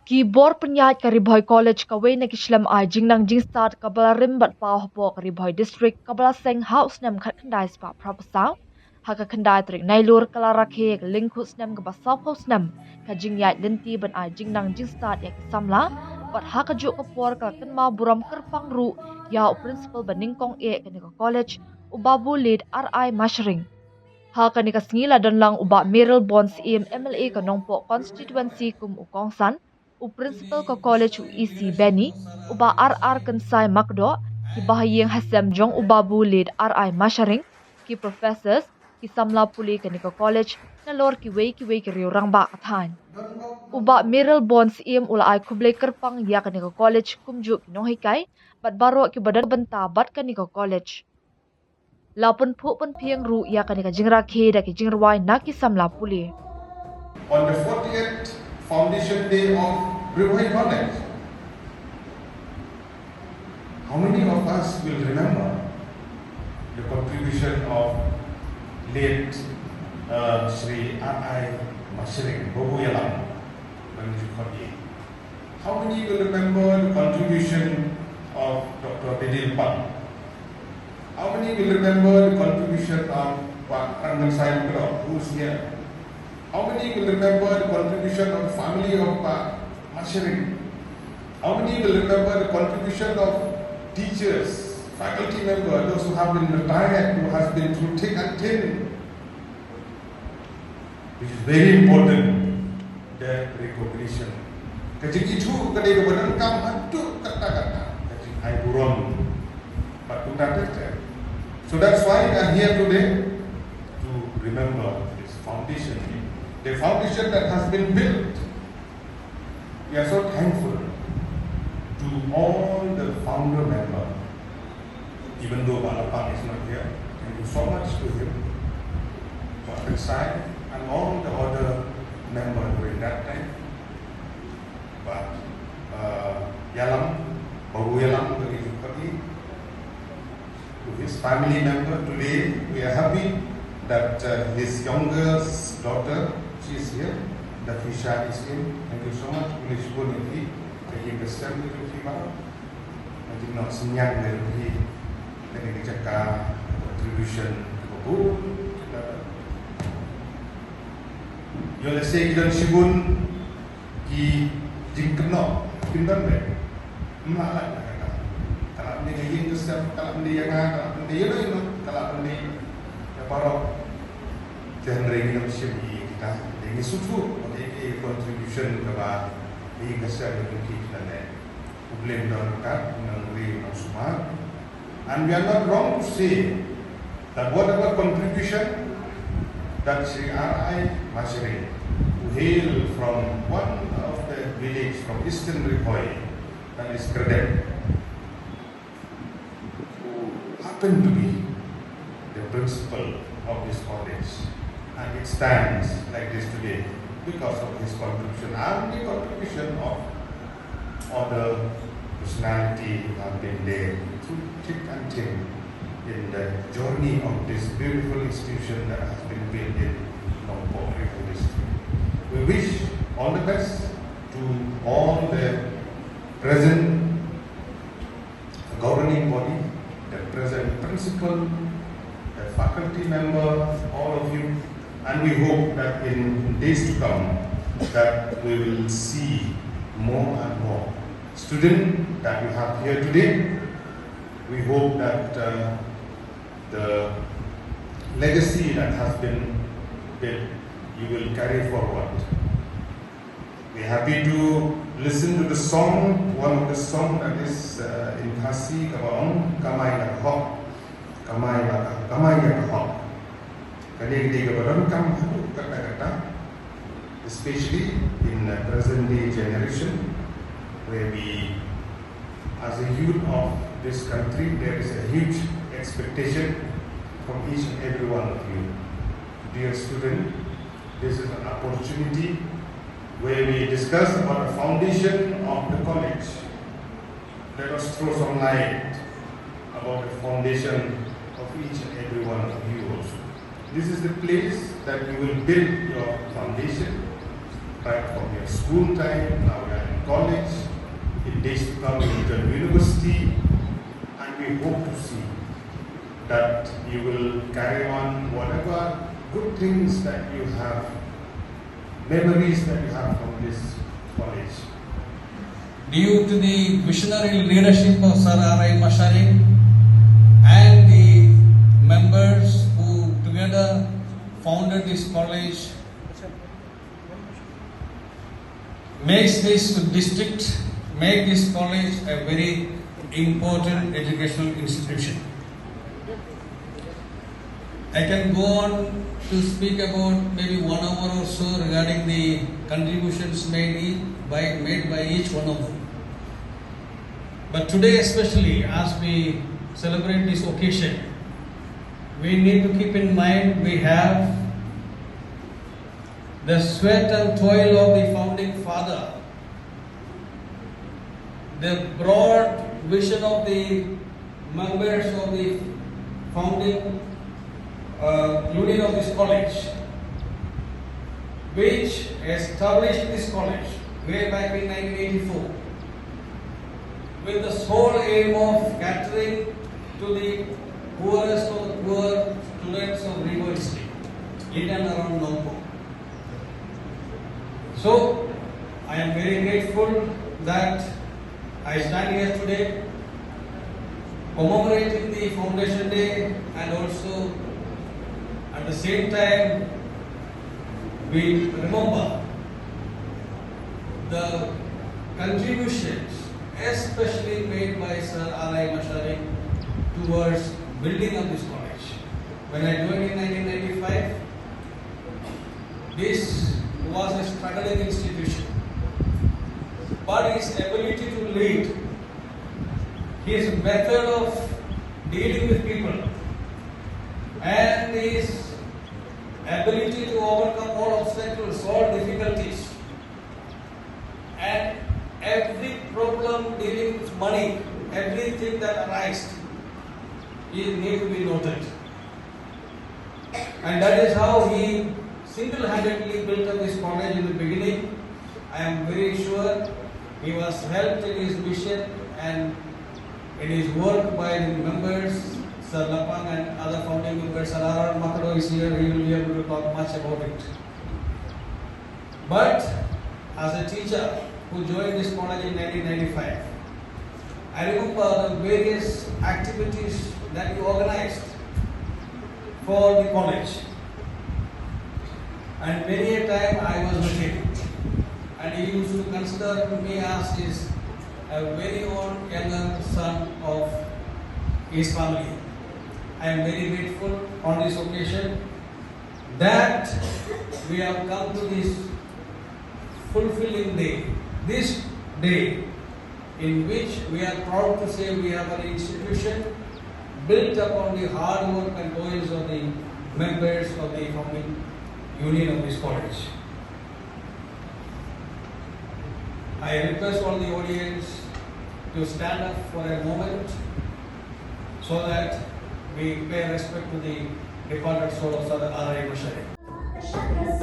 Keyboard penyat ka Ri Bhoi College kawai na kislam ay jingnang start kabala rimbat pao hapo ka Ri Bhoi District kabala seng house nem khat khandai spa prapasaw haka khandai trik nailur kala rakhe ka linkus nem ka basap house nem ka jingiaid lynti ban ay jingnang start ya kisamla bat haka juk ka por ka kynmaw burom kerpang ru ya principal ban nyngkong ka ni ka college ubabu lead Ri Mashring haka ni ka sngila don lang uba Meryl Bonds MLA ka nongpo constituency kum ukongsan u principal ko college u EC Benny uba RR Kansai Makdo ki bahayeng hasem jong uba bulid Ri Masharing ki professors ki samla puli ka ni ko college na lor ki wei ki riu rangba athan uba Meryl Bonds ula ay kublay kerpang ya ka ni ko college kumju ki nohikai bat baro ki badan benta bat ka ni ko college lapun pu pun piang ru ya ka ni ka jingra khe da ki jingrwai na ki samla puli on the 40th Foundation Day of Ri Bhoi College. How many of us will remember the contribution of late Sri Ri Mashring Bobuyalam? How many will remember the contribution of Dr. Bedil Pan? How many will remember the contribution of Pak Rangan Sayam who's here? How many will remember the contribution of the family of Mashring? How many will remember the contribution of teachers, faculty members, those who have been retired, who has been through thick and thin? Which is very important, the recognition. Kajik itu kadai kebenaran kam hantu kata-kata. Kajik hai burom. But so that's why I am here today to remember this foundation. The foundation that has been built. We are so thankful to all the founder members, even though Balapang is not here. Thank you so much to him, for his side, and all the other members during that time. But Babu Yalam, to his family member, today we are happy that his youngest daughter, she is here, that Fisha is in. Thank you so much. Police pun ini, bagi kesan dari Fiba, nanti nak senyap dari dari kerja contribution buku. Yo lesai kita sibun ki jingkno pindan deh, malah kalau ni yang kesan, kalau ni yang kalau ni yang itu, kalau ni yang baru jangan lagi nak siapa kita. Ini suatu bagi contribution kepada ini kesan yang kita nak problem dalam kat negeri semua. And we are not wrong to say that whatever contribution that Sri Ri Mashring, who hail from one of the village from Eastern Ri Bhoi, that is Kredek, who happened to be the principal of this college. And it stands like this today because of his contribution and the contribution of other personality who have been there through thick and thin in the journey of this beautiful institution that has been built in Nongpok District. We wish all the best to all the present governing body, the present principal, the faculty member, all of you. And we hope that in days to come that we will see more and more students that we have here today. We hope that the legacy that has been built, you will carry forward. We are happy to listen to the song, one of the songs that is in Khasi, Kabaong, Kamay Lakhok, Kamay Lakhok. Especially in the present day generation, where we, as a youth of this country, there is a huge expectation from each and every one of you. Dear student, this is an opportunity where we discuss about the foundation of the college. Let us throw some light about the foundation of each and every one of you also. This is the place that you will build your foundation, right from your school time. Now we are in college in days to come into a university, and we hope to see that you will carry on whatever good things that you have, memories that you have from this college. Due to the visionary leadership of Sir Ri Bhoi and the members who together founded this college, makes this district, make this college a very important educational institution. I can go on to speak about maybe 1 hour or so regarding the contributions made by each one of them. But today especially, as we celebrate this occasion, we need to keep in mind we have the sweat and toil of the founding father, the broad vision of the members of the founding union of this college, which established this college way back in 1984 with the sole aim of catering to the poorest of the poor students of Ri Bhoi district in and around Nyngkong. So, I am very grateful that I stand here today commemorating the Foundation Day, and also at the same time we remember the contributions especially made by Sir Ri Bhoi towards building up this college. When I joined in 1995, this was a struggling institution, but his ability to lead, his method of dealing with people, and his ability to overcome all obstacles, all difficulties, and every problem dealing with money, everything that arises, it needs to be noted. And that is how he single-handedly built up this college in the beginning. I am very sure he was helped in his mission and in his work by the members, Sir Lapang and other founding members. Sir R. Makado is here, he will be able to talk much about it. But as a teacher who joined this college in 1995, I remember the various activities that he organized for the college. And many a time I was with him, and he used to consider me as his very own younger son of his family. I am very grateful on this occasion that we have come to this fulfilling day, this day in which we are proud to say we have an institution built upon the hard work and toils of the members of the founding union of this college. I request all the audience to stand up for a moment so that we pay respect to the departed soul of Sir Ri Bhoi.